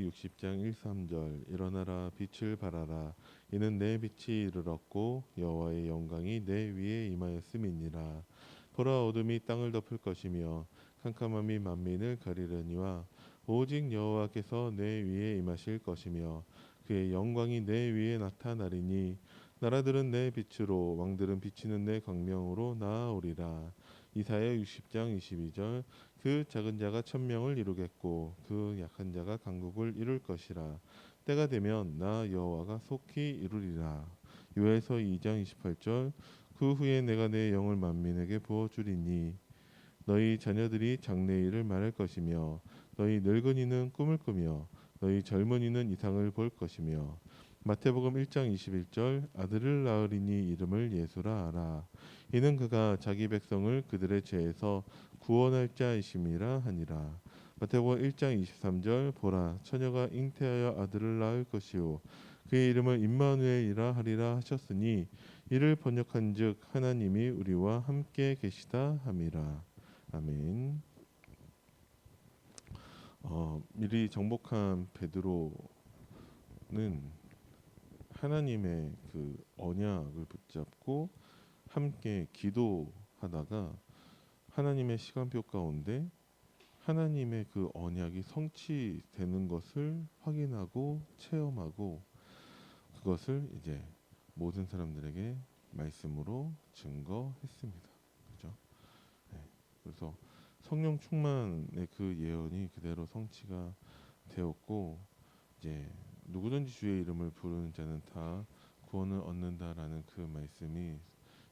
마태복음 60장 1, 3절 일어나라 빛을 발하라 이는 내 빛이 이르렀고 여호와의 영광이 내 위에 임하였음이니라. 보라 어둠이 땅을 덮을 것이며 캄캄함이 만민을 가리려니와 오직 여호와께서 내 위에 임하실 것이며 그의 영광이 내 위에 나타나리니 나라들은 내 빛으로 왕들은 비치는 내 광명으로 나아오리라. 이사야 60장 22절 그 작은 자가 천명을 이루겠고 그 약한 자가 강국을 이룰 것이라. 때가 되면 나 여호와가 속히 이루리라. 요에서 2장 28절 그 후에 내가 내 영을 만민에게 부어주리니 너희 자녀들이 장래일을 말할 것이며 너희 늙은이는 꿈을 꾸며 너희 젊은이는 이상을 볼 것이며. 마태복음 1장 21절 아들을 낳으리니 이름을 예수라 하라. 이는 그가 자기 백성을 그들의 죄에서 구원할 자이심이라 하니라. 마태복음 1장 23절 보라 처녀가 잉태하여 아들을 낳을 것이요 그의 이름을 임마누엘이라 하리라 하셨으니 이를 번역한즉 하나님이 우리와 함께 계시다 함이라. 아멘. 미리 정복한 베드로는 하나님의 그 언약을 붙잡고 함께 기도하다가 하나님의 시간표 가운데 하나님의 그 언약이 성취되는 것을 확인하고 체험하고 그것을 이제 모든 사람들에게 말씀으로 증거했습니다. 그죠? 네. 그래서 성령 충만의 그 예언이 그대로 성취가 되었고 이제 누구든지 주의 이름을 부르는 자는 다 구원을 얻는다라는 그 말씀이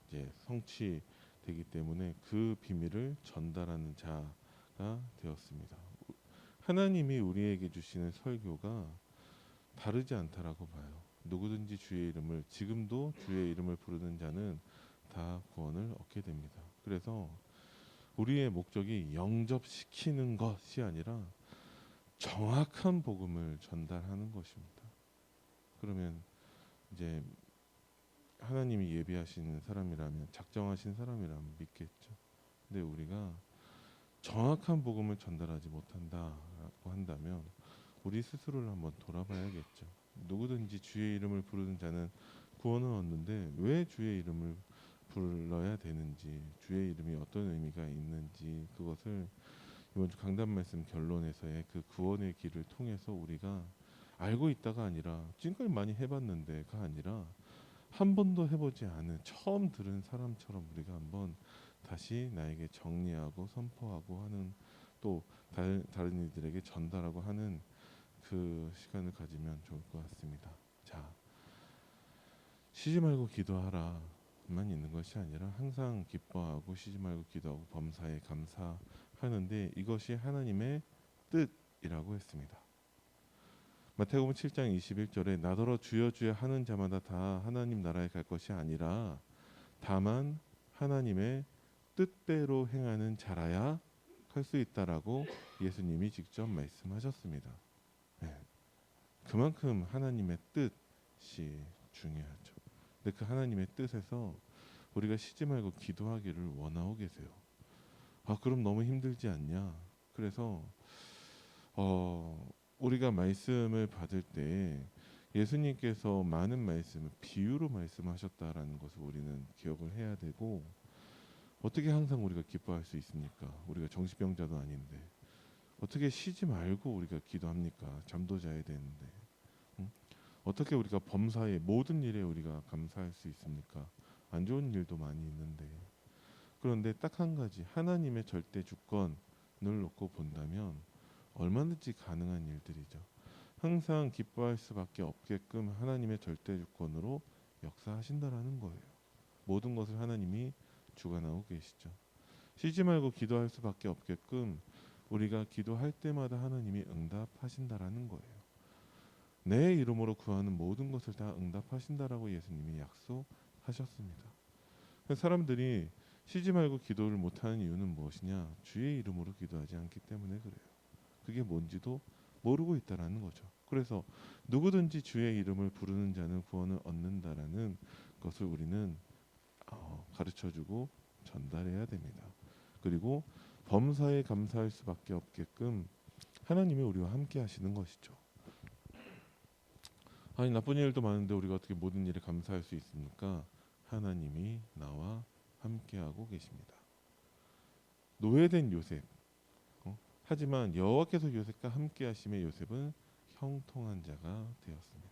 이제 성취되기 때문에 그 비밀을 전달하는 자가 되었습니다. 하나님이 우리에게 주시는 설교가 다르지 않다라고 봐요. 누구든지 주의 이름을 지금도 주의 이름을 부르는 자는 다 구원을 얻게 됩니다. 그래서 우리의 목적이 영접시키는 것이 아니라 정확한 복음을 전달하는 것입니다. 그러면 이제 하나님이 예비하시는 사람이라면 작정하신 사람이라면 믿겠죠. 근데 우리가 정확한 복음을 전달하지 못한다라고 한다면 우리 스스로를 한번 돌아봐야겠죠. 누구든지 주의 이름을 부르는 자는 구원을 얻는데 왜 주의 이름을 불러야 되는지, 주의 이름이 어떤 의미가 있는지 그것을 이번 주 강단 말씀 결론에서의 그 구원의 길을 통해서 우리가 알고 있다가 아니라 지금까지 많이 해봤는데가 아니라 한 번도 해보지 않은 처음 들은 사람처럼 우리가 한번 다시 나에게 정리하고 선포하고 하는 또 다른 이들에게 전달하고 하는 그 시간을 가지면 좋을 것 같습니다. 자, 쉬지 말고 기도하라만 있는 것이 아니라 항상 기뻐하고 쉬지 말고 기도하고 범사에 감사하는데 이것이 하나님의 뜻이라고 했습니다. 마태복음 7장 21절에 나더러 주여 주여 하는 자마다 다 하나님 나라에 갈 것이 아니라 다만 하나님의 뜻대로 행하는 자라야 할 수 있다라고 예수님이 직접 말씀하셨습니다. 네. 그만큼 하나님의 뜻이 중요하죠. 근데 그 하나님의 뜻에서 우리가 쉬지 말고 기도하기를 원하고 계세요. 아, 그럼 너무 힘들지 않냐? 그래서 우리가 말씀을 받을 때 예수님께서 많은 말씀을 비유로 말씀하셨다라는 것을 우리는 기억을 해야 되고 어떻게 항상 우리가 기뻐할 수 있습니까? 우리가 정신병자도 아닌데 어떻게 쉬지 말고 우리가 기도합니까? 잠도 자야 되는데 어떻게 우리가 범사의 모든 일에 우리가 감사할 수 있습니까? 안 좋은 일도 많이 있는데 그런데 딱 한 가지 하나님의 절대 주권을 놓고 본다면 얼마든지 가능한 일들이죠. 항상 기뻐할 수밖에 없게끔 하나님의 절대 주권으로 역사하신다라는 거예요. 모든 것을 하나님이 주관하고 계시죠. 쉬지 말고 기도할 수밖에 없게끔 우리가 기도할 때마다 하나님이 응답하신다라는 거예요. 내 이름으로 구하는 모든 것을 다 응답하신다라고 예수님이 약속하셨습니다. 사람들이 쉬지 말고 기도를 못하는 이유는 무엇이냐? 주의 이름으로 기도하지 않기 때문에 그래요. 그게 뭔지도 모르고 있다라는 거죠. 그래서 누구든지 주의 이름을 부르는 자는 구원을 얻는다라는 것을 우리는 가르쳐주고 전달해야 됩니다. 그리고 범사에 감사할 수밖에 없게끔 하나님이 우리와 함께 하시는 것이죠. 아니 나쁜 일도 많은데 우리가 어떻게 모든 일에 감사할 수 있습니까? 하나님이 나와 함께하고 계십니다. 노예된 요셉. 하지만 여호와께서 요셉과 함께하심에 요셉은 형통한 자가 되었습니다.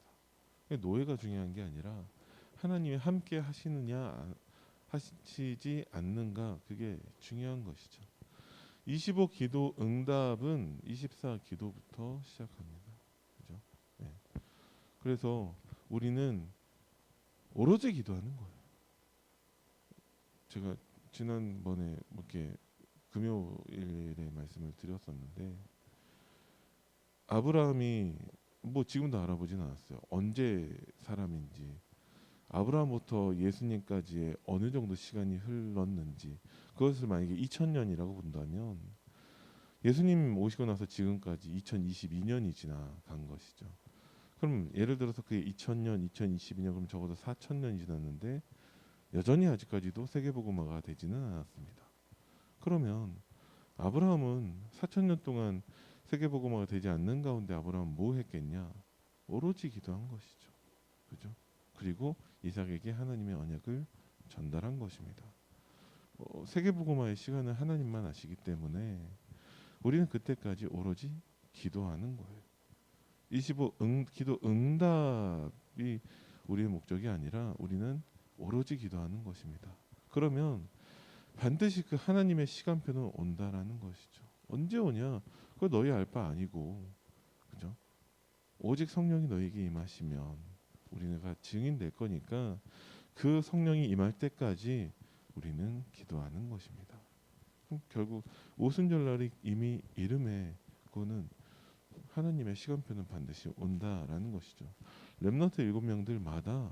노예가 중요한 게 아니라 하나님이 함께 하시느냐 하시지 않는가, 그게 중요한 것이죠. 25 기도 응답은 24 기도부터 시작합니다. 그죠? 네. 그래서 우리는 오로지 기도하는 거예요. 제가 지난번에 이렇게 금요일에 말씀을 드렸었는데, 아브라함이 뭐 지금도 알아보진 않았어요. 언제 사람인지, 아브라함부터 예수님까지의 어느 정도 시간이 흘렀는지, 그것을 만약에 2000년이라고 본다면 예수님 오시고 나서 지금까지 2022년이 지나간 것이죠. 그럼 예를 들어서 그게 2000년, 2022년, 그럼 적어도 4000년이 지났는데 여전히 아직까지도 세계복음화가 되지는 않았습니다. 그러면 아브라함은 4000년 동안 세계복음화가 되지 않는 가운데 아브라함은 뭐 했겠냐? 오로지 기도한 것이죠. 그죠? 그리고 이삭에게 하나님의 언약을 전달한 것입니다. 세계복음화의 시간은 하나님만 아시기 때문에 우리는 그때까지 오로지 기도하는 거예요. 25 기도 응답이 우리의 목적이 아니라 우리는 오로지 기도하는 것입니다. 그러면 반드시 그 하나님의 시간표는 온다라는 것이죠. 언제 오냐? 그거 너희 알 바 아니고, 그죠? 오직 성령이 너에게 임하시면 우리가 증인 될 거니까 그 성령이 임할 때까지 우리는 기도하는 것입니다. 그럼 결국 오순절날이 이미 이름에, 그거는 하나님의 시간표는 반드시 온다라는 것이죠. 렘넌트 7명들마다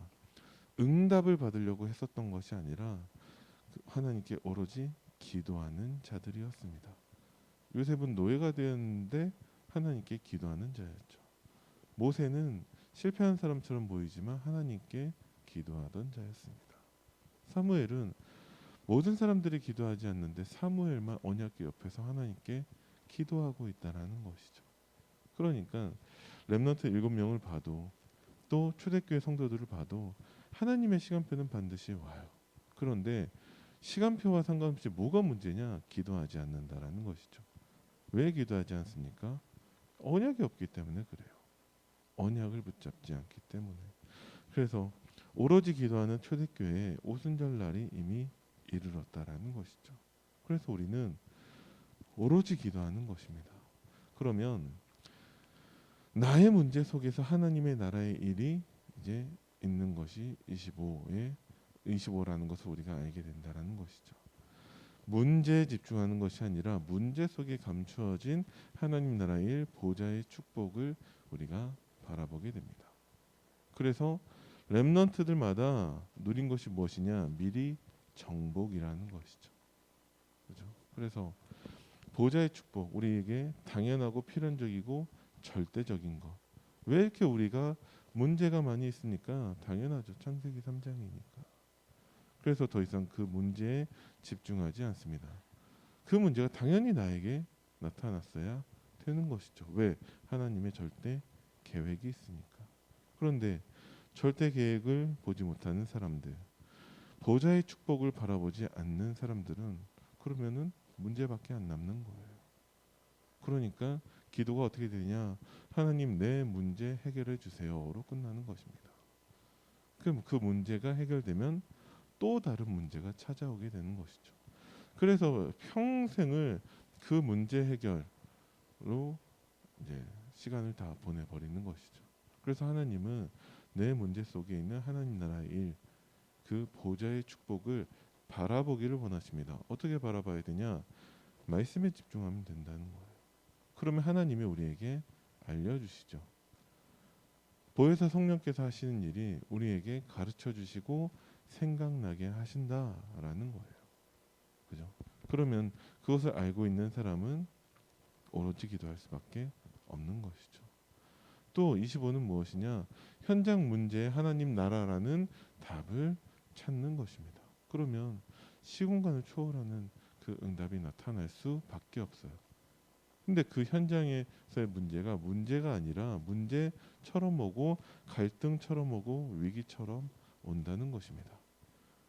응답을 받으려고 했었던 것이 아니라 하나님께 오로지 기도하는 자들이었습니다. 요셉은 노예가 되었는데 하나님께 기도하는 자였죠. 모세는 실패한 사람처럼 보이지만 하나님께 기도하던 자였습니다. 사무엘은 모든 사람들이 기도하지 않는데 사무엘만 언약궤 옆에서 하나님께 기도하고 있다라는 것이죠. 그러니까 렘넌트 7명을 봐도, 또 초대교회 성도들을 봐도 하나님의 시간표는 반드시 와요. 그런데 시간표와 상관없이 뭐가 문제냐? 기도하지 않는다라는 것이죠. 왜 기도하지 않습니까? 언약이 없기 때문에 그래요. 언약을 붙잡지 않기 때문에. 그래서 오로지 기도하는 초대교회의 오순절 날이 이미 이르렀다라는 것이죠. 그래서 우리는 오로지 기도하는 것입니다. 그러면 나의 문제 속에서 하나님의 나라의 일이 이제 있는 것이 25라는 것을 우리가 알게 된다라는 것이죠. 문제에 집중하는 것이 아니라 문제 속에 감추어진 하나님 나라의 일, 보좌의 축복을 우리가 바라보게 됩니다. 그래서 렘넌트들마다 누린 것이 무엇이냐? 미리 정복이라는 것이죠. 그렇죠? 그래서 보좌의 축복, 우리에게 당연하고 필연적이고 절대적인 것. 왜 이렇게 우리가 문제가 많이 있으니까? 당연하죠. 창세기 3장이니까. 그래서 더 이상 그 문제에 집중하지 않습니다. 그 문제가 당연히 나에게 나타났어야 되는 것이죠. 왜? 하나님의 절대 계획이 있으니까. 그런데 절대 계획을 보지 못하는 사람들, 보좌의 축복을 바라보지 않는 사람들은 그러면은 문제밖에 안 남는 거예요. 그러니까 기도가 어떻게 되냐? 하나님 내 문제 해결해 주세요로 끝나는 것입니다. 그럼 그 문제가 해결되면 또 다른 문제가 찾아오게 되는 것이죠. 그래서 평생을 그 문제 해결로 이제 시간을 다 보내버리는 것이죠. 그래서 하나님은 내 문제 속에 있는 하나님 나라의 일, 그 보좌의 축복을 바라보기를 원하십니다. 어떻게 바라봐야 되냐? 말씀에 집중하면 된다는 거예요. 그러면 하나님이 우리에게 알려주시죠. 보혜사 성령께서 하시는 일이 우리에게 가르쳐 주시고 생각나게 하신다라는 거예요. 그죠? 그러면 그것을 알고 있는 사람은 오로지 기도할 수밖에 없는 것이죠. 또 25는 무엇이냐? 현장 문제에 하나님 나라라는 답을 찾는 것입니다. 그러면 시공간을 초월하는 그 응답이 나타날 수밖에 없어요. 근데 그 현장에서의 문제가 아니라 문제처럼 오고 갈등처럼 오고 위기처럼 온다는 것입니다.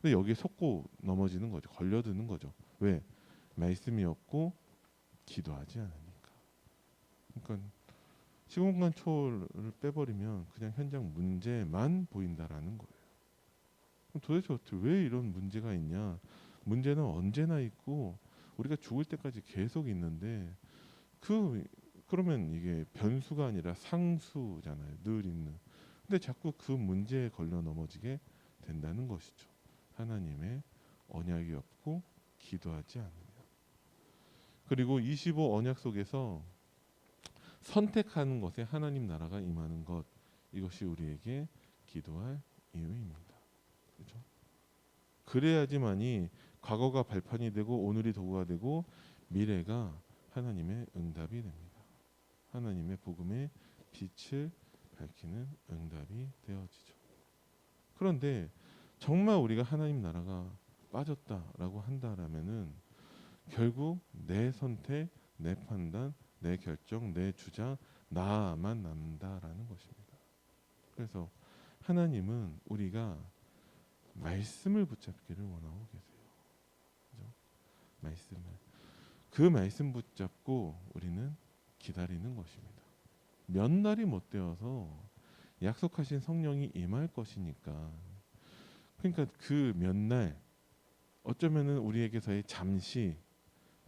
근데 여기에 속고 넘어지는 거죠. 걸려드는 거죠. 왜? 말씀이 없고 기도하지 않으니까. 그러니까 시공간 초월을 빼버리면 그냥 현장 문제만 보인다라는 거예요. 그럼 도대체 어떻게 왜 이런 문제가 있냐? 문제는 언제나 있고 우리가 죽을 때까지 계속 있는데 그러면 이게 변수가 아니라 상수잖아요. 늘 있는. 근데 자꾸 그 문제에 걸려 넘어지게 된다는 것이죠. 하나님의 언약이 없고 기도하지 않으면. 그리고 25 언약 속에서 선택하는 것에 하나님 나라가 임하는 것, 이것이 우리에게 기도할 이유입니다. 그렇죠? 그래야지만이 과거가 발판이 되고 오늘이 도구가 되고 미래가 하나님의 응답이 됩니다. 하나님의 복음의 빛을 밝히는 응답이 되어지죠. 그런데 정말 우리가 하나님 나라가 빠졌다라고 한다라면은 결국 내 선택, 내 판단, 내 결정, 내 주장, 나만 남는다라는 것입니다. 그래서 하나님은 우리가 말씀을 붙잡기를 원하고 계세요. 그죠? 말씀을. 그 말씀 붙잡고 우리는 기다리는 것입니다. 몇 날이 못 되어서 약속하신 성령이 임할 것이니까. 그러니까 그 몇 날, 어쩌면은 우리에게서의 잠시,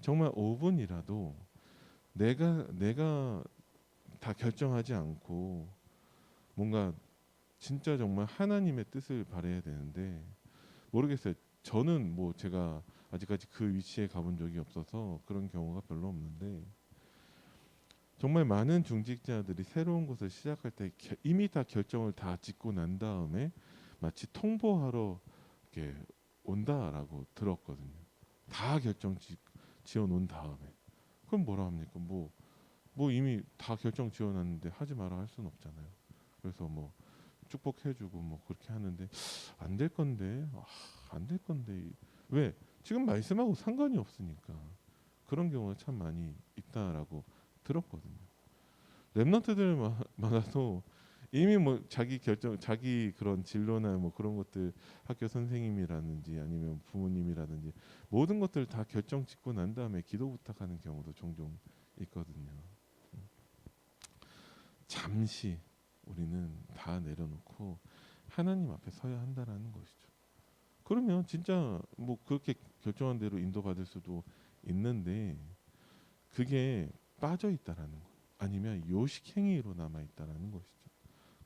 정말 5분이라도 내가 다 결정하지 않고 뭔가 진짜 정말 하나님의 뜻을 바라야 되는데, 모르겠어요. 저는 뭐 제가 아직까지 그 위치에 가본 적이 없어서 그런 경우가 별로 없는데, 정말 많은 중직자들이 새로운 것을 시작할 때 이미 다 결정을 다 짓고 난 다음에 마치 통보하러 이렇게 온다라고 들었거든요. 다 결정 지어 놓은 다음에. 그럼 뭐라 합니까? 뭐 이미 다 결정 지어 놨는데 하지 마라 할 수는 없잖아요. 그래서 뭐 축복해주고 뭐 그렇게 하는데 안 될 건데, 안 될 건데. 왜? 지금 말씀하고 상관이 없으니까. 그런 경우가 참 많이 있다라고 들었거든요. 랩런트들마다도 이미 뭐 자기 결정, 자기 그런 진로나 뭐 그런 것들, 학교 선생님이라든지 아니면 부모님이라든지 모든 것들 다 결정 짓고 난 다음에 기도 부탁하는 경우도 종종 있거든요. 잠시 우리는 다 내려놓고 하나님 앞에 서야 한다라는 것이죠. 그러면 진짜 뭐 그렇게 결정한 대로 인도받을 수도 있는데, 그게 빠져 있다라는 거, 아니면 요식행위로 남아 있다라는 것이죠.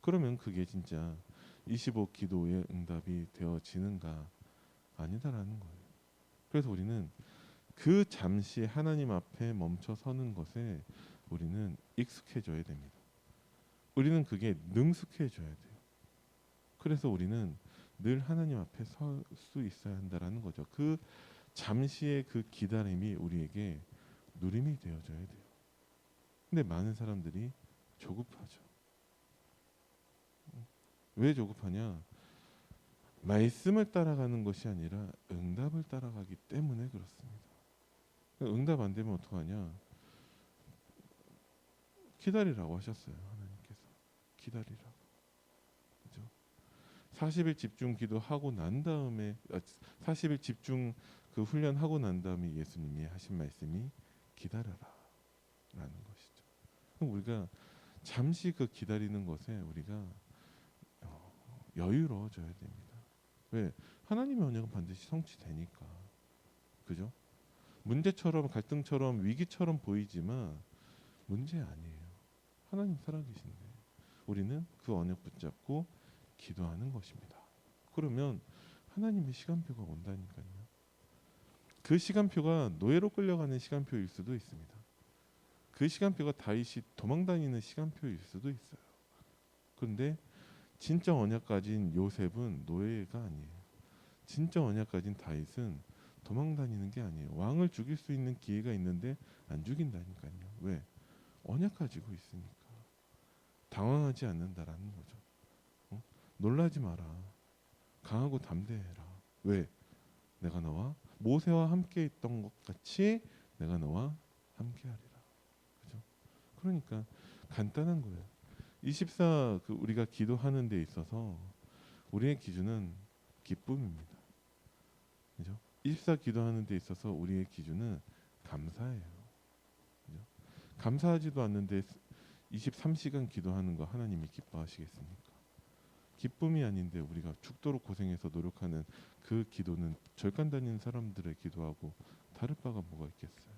그러면 그게 진짜 25 기도의 응답이 되어지는가? 아니다라는 거예요. 그래서 우리는 그 잠시 하나님 앞에 멈춰 서는 것에 우리는 익숙해져야 됩니다. 우리는 그게 능숙해져야 돼요. 그래서 우리는 늘 하나님 앞에 설 수 있어야 한다라는 거죠. 그 잠시의 그 기다림이 우리에게 누림이 되어져야 돼요. 근데 많은 사람들이 조급하죠. 왜 조급하냐? 말씀을 따라가는 것이 아니라 응답을 따라가기 때문에 그렇습니다. 응답 안 되면 어떡하냐? 기다리라고 하셨어요. 하나님께서. 기다리라고. 그죠? 40일 집중 기도하고 난 다음에 40일 집중 그 훈련하고 난 다음에 예수님이 하신 말씀이 기다려라 라는 것이죠. 그럼 우리가 잠시 그 기다리는 것에 우리가 여유로워져야 됩니다. 왜? 하나님의 언약은 반드시 성취되니까. 그죠? 문제처럼 갈등처럼 위기처럼 보이지만 문제 아니에요. 하나님 살아계신데 우리는 그 언약 붙잡고 기도하는 것입니다. 그러면 하나님의 시간표가 온다니까요. 그 시간표가 노예로 끌려가는 시간표일 수도 있습니다. 그 시간표가 다윗이 도망다니는 시간표일 수도 있어요. 그런데 진짜 언약 가진 요셉은 노예가 아니에요. 진짜 언약 가진 다윗은 도망다니는 게 아니에요. 왕을 죽일 수 있는 기회가 있는데 안 죽인다니까요. 왜? 언약 가지고 있으니까. 당황하지 않는다라는 거죠. 놀라지 마라. 강하고 담대해라. 왜? 내가 너와 모세와 함께 있던 것 같이 내가 너와 함께 하리라. 그러니까 간단한 거예요. 24 우리가 기도하는 데 있어서 우리의 기준은 기쁨입니다. 그죠? 24 기도하는 데 있어서 우리의 기준은 감사예요. 그죠? 감사하지도 않는데 23시간 기도하는 거 하나님이 기뻐하시겠습니까? 기쁨이 아닌데 우리가 죽도록 고생해서 노력하는 그 기도는 절간 다니는 사람들의 기도하고 다를 바가 뭐가 있겠어요.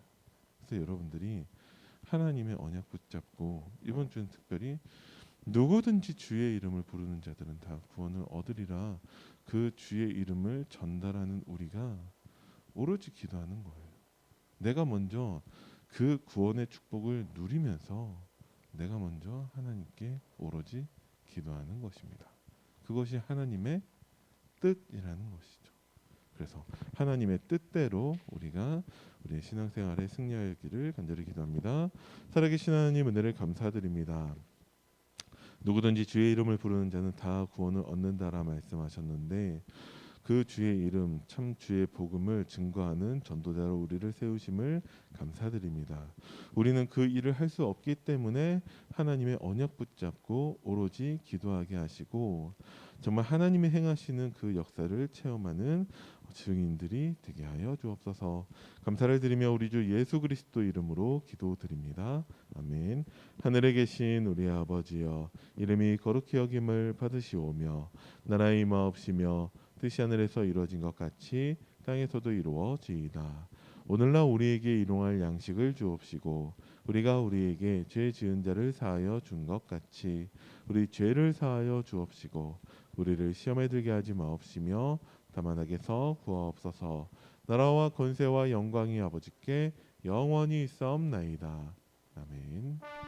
그래서 여러분들이 하나님의 언약 붙잡고 이번 주는 특별히 누구든지 주의 이름을 부르는 자들은 다 구원을 얻으리라, 그 주의 이름을 전달하는 우리가 오로지 기도하는 거예요. 내가 먼저 그 구원의 축복을 누리면서 내가 먼저 하나님께 오로지 기도하는 것입니다. 그것이 하나님의 뜻이라는 것이죠. 그래서 하나님의 뜻대로 우리가 우리의 신앙생활에 승리하기를 간절히 기도합니다. 살아계신 하나님, 은혜를 감사드립니다. 누구든지 주의 이름을 부르는 자는 다 구원을 얻는다라 말씀하셨는데, 그 주의 이름, 참 주의 복음을 증거하는 전도자로 우리를 세우심을 감사드립니다. 우리는 그 일을 할 수 없기 때문에 하나님의 언약 붙잡고 오로지 기도하게 하시고, 정말 하나님이 행하시는 그 역사를 체험하는 증인들이 되게 하여 주옵소서. 감사를 드리며 우리 주 예수 그리스도 이름으로 기도드립니다. 아멘. 하늘에 계신 우리 아버지여, 이름이 거룩히 여김을 받으시오며 나라의 임하옵시며 뜻이 하늘에서 이루어진 것 같이 땅에서도 이루어지이다. 오늘날 우리에게 일용할 양식을 주옵시고, 우리가 우리에게 죄 지은 자를 사하여 준 것 같이 우리 죄를 사하여 주옵시고, 우리를 시험에 들게 하지 마옵시며 다만 악에서 구하옵소서. 나라와 권세와 영광이 아버지께 영원히 있사옵나이다. 아멘.